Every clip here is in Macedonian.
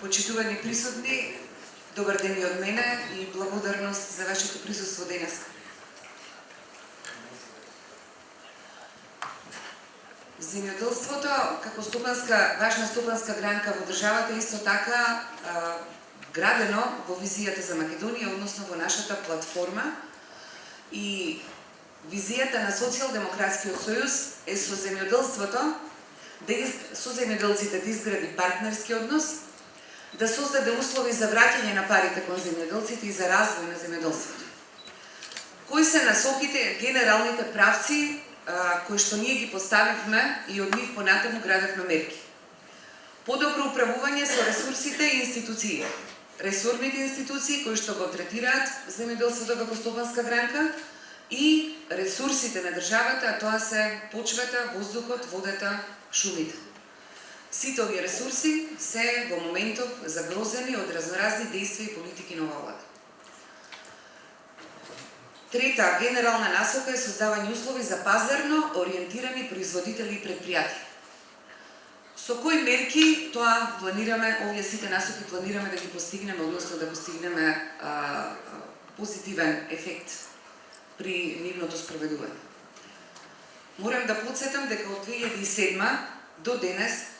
Почитувани присутни, добар ден и од мене и благодарност за вашето присуство денес. Земјоделството како важна стопанска гранка во државата исто така градено во визијата за Македонија, односно во нашата платформа, и визијата на Социјалдемократскиот сојуз е со земјоделството, со земјоделците да изгради партнерски однос, да создаде услови за враќање на парите кон земјоделците и за развој на земјоделството. Кои се насоките, генералните правци кои што ние ги поставивме и од нив понатаму градевме мерки? Подобро управување со ресурсите и институциите. Ресорните институции кои што го третираат земјоделството како стопанска гранка и ресурсите на државата, а тоа се почвата, воздухот, водата, шумите. Сите овие ресурси се во моментов загрозени од разноразни действија и политики на оваа влада. Трета генерална насока е создавање услови за пазарно ориентирани производители и предпријатија. Со кои мерки тоа планираме, овие сите насоки планираме да ги постигнеме, односно да постигнеме позитивен ефект при нивното спроведување. Морам да потсетам дека од 2007 до денес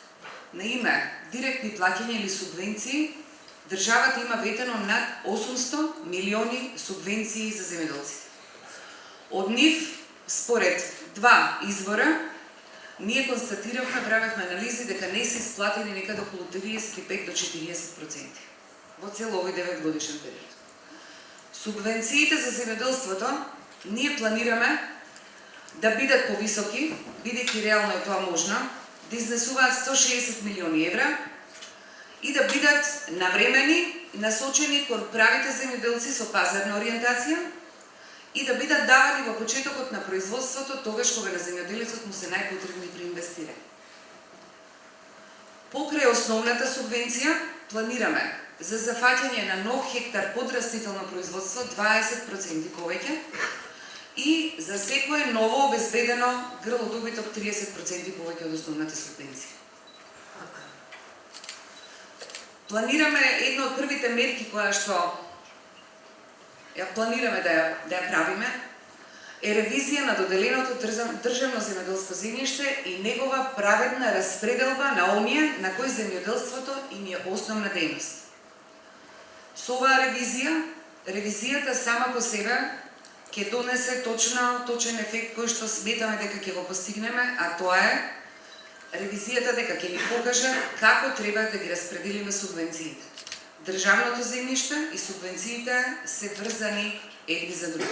на име директни плаќања или субвенции државата има ветено над 800 милиони субвенции за земјоделците. Од нив, според два извора, ние констатиравме, правевме анализи дека не се исплатени некаде околу 35 до 40% во цел овој 9 годишен период. Субвенциите за земјоделството ние планираме да бидат повисоки, бидејќи реално е тоа можно, да изнесуваат 160 милиони евра и да бидат навремени, насочени кон правите земјоделци со пазарна ориентација и да бидат давани во почетокот на производството, тогаш кога на земјоделецот му се најпотребни при инвестирање. Покрај основната субвенција планираме за зафаќање на нов хектар подрастително производство 20% повеќе и за секое ново обезбедено грлодобиток 30% повеќе од основната субвенција. Планираме една од првите мерки која што ја планираме да ја правиме е ревизија на доделеното државно земјоделско земјиште и негова праведна распределба на оние на кои земјоделството им е основна дејност. Со оваа ревизијата сама по себе ќе донесе точен ефект кој што сметаме дека ќе го постигнеме, а тоа е ревизијата дека ќе ни покаже како треба да ги распределиме субвенциите. Државното земјиште и субвенциите се врзани едни за други.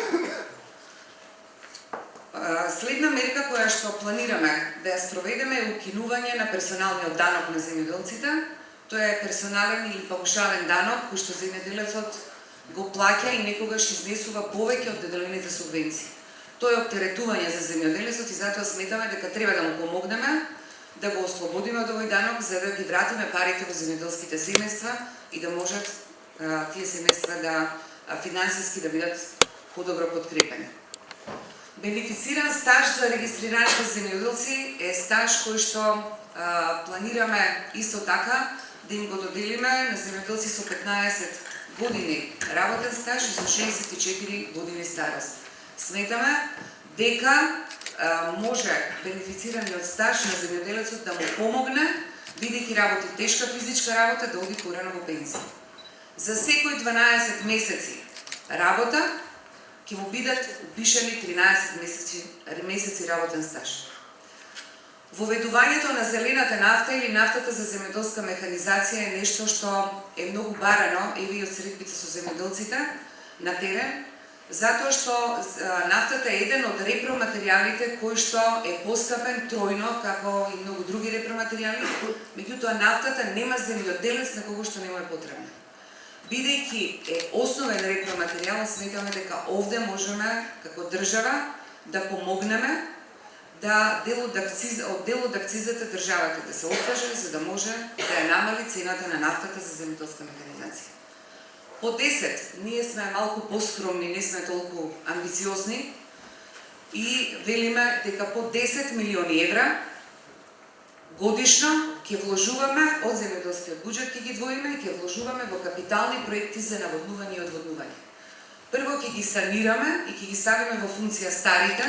Следна мерка која што планираме да ја спроведеме е укинување на персоналниот данок на земјоделците. Тоа е персонален или паушален данок кој што земјоделецот го плаќа и некогаш изнесува повеќе од доделените субвенции. Тоа е оптеретување за земјоделецот и затоа сметаме дека треба да му помогнеме да го ослободиме од овој данок за да ги вратиме парите во земјоделските семејства и да можат тие семејства да финансиски да бидат подобро подкрепени. Бенефициран стаж за регистрираните земјоделци е стаж кој што планираме исто така да им го доделиме на земјоделци со 15 години работен стаж и со 64 години старост. Сметаме дека може бенефицираниот стаж на земјоделецот да му помогне, бидејќи работи тешка физичка работа, да оди порано во пензија. За секои 12 месеци работа ќе му бидат упишани 13 месеци работен стаж. Воведувањето на зелената нафта или нафтата за земјоделска механизација е нешто што е многу барано и од средбите со земјоделците на терен, затоа што нафтата е еден од репроматеријалите кој што е поскапен тројно како и многу други репроматеријали, меѓутоа нафтата нема земјоделец на кого што не му е потребна. Бидејќи е основен репроматеријал, сметаме дека овде можеме како држава да помогнеме да дел од акцизата државата да се откаже за да може да ја намали цената на нафтата за земјоделска механизација. По 10, ние сме малку поскромни, не сме толку амбициозни и велиме дека по 10 милиони евра годишно ќе вложуваме од земјоделскиот буџет, ќе ги двоиме и ќе вложуваме во капитални проекти за наводнување и одводнување. Прво ќе ги санираме и ќе ги ставиме во функција старите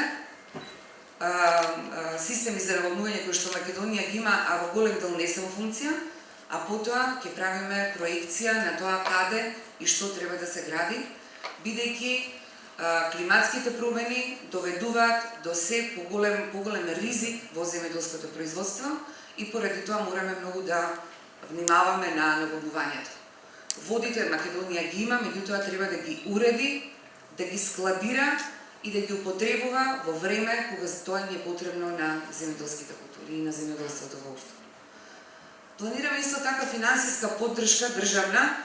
системи за наводнување кои што Македонија ги има, а во голем дел не се во функција, а потоа ќе правиме проекција на тоа каде и што треба да се гради, бидејќи климатските промени доведуваат до се поголем ризик во земјоделското производство и поради тоа мораме многу да внимаваме на наводнувањето. Водите Македонија ги има, меѓутоа треба да ги уреди, да ги складира и да ги употребува во време кога тоа ни е потребно на земјоделските култури и на земјоделството воопшто. Планираме исто така финансиска поддршка државна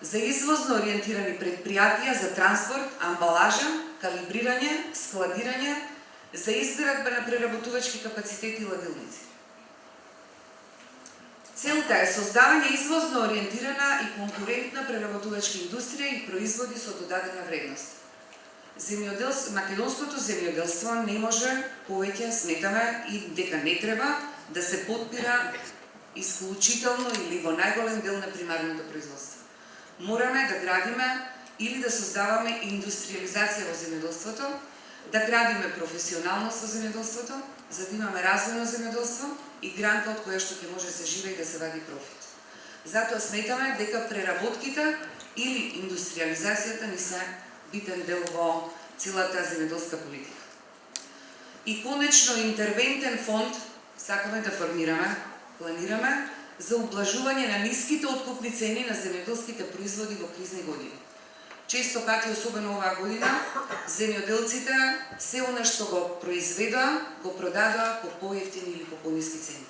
за извозно ориентирани предпријатија за транспорт, амбалажа, калибрирање, складирање, за изградба на преработувачки капацитети и ладилници. Целта е создавање извозно ориентирана и конкурентна преработувачка индустрија и производи со додадена вредност. Македонското земјоделство не може повеќе, сметаме, и дека не треба да се подпира исклучително или во најголем дел на примарното производство. Мораме да градиме или да создаваме индустриализација во земјоделството, да градиме професионалност во земјоделството, за да имаме развојно земјоделство и гранка од која што ќе може да се живее и да се вади профит. Затоа сметаме дека преработките или индустриализацијата не се битен дел во целата земјоделска политика. И конечно интервентен фонд сакаме да формираме, планираме за ублажување на ниските откупни цени на земјоделските производи во кризни години. Често пати, особено оваа година, земјоделците се она што го произведоа, го продадоа по поевтини или по пониски цени.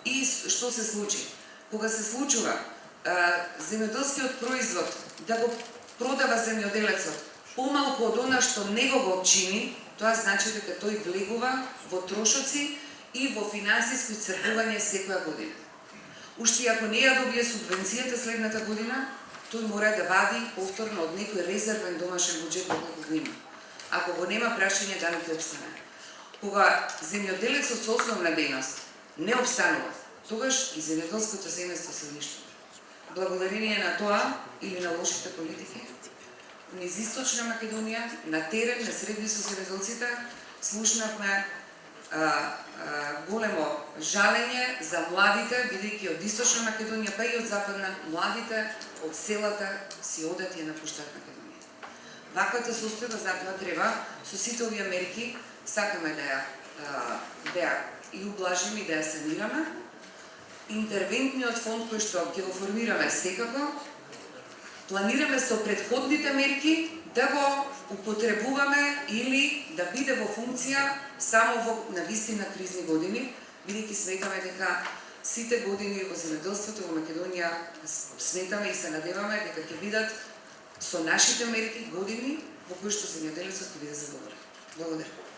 И што се случи? Кога се случува земјоделскиот производ да го продава земјоделецот помалку од она што него го чини, тоа значи дека тој влегува во трошоци и во финансиско исцрпување секоја година. Уште ако не ја добие субвенцијата следната година, тој мора да вади повторно од некој резервен домашен буџет доколку го има. Ако го нема, прашање дали ќе обстане. Кога земјоделецот со основна дејност не обстанува, тогаш и земјоделското семејство се уништува. Благодарение на тоа или на лошите политики, низ Источна Македонија, на терен, на средби со земјоделците, слушнавме големо жалење за младите, бидејќи од Источна Македонија, па и од Западна, младите од селата си одат и ја напуштаат Македонија. Ваквата состојба, затоа треба со сите овие мерки, сакаме да ја и ублажиме и да ја санираме. Интервентниот фонд кој што ќе го формираме секако, планираме со претходните мерки да го употребуваме или да биде во функција само во навистина кризни години, бидејќи сметаме дека сите години во земјоделството во Македонија сметаме и се надеваме дека ќе бидат со нашите мерки години во кои што земјоделецот ќе биде задоволен. Благодарам.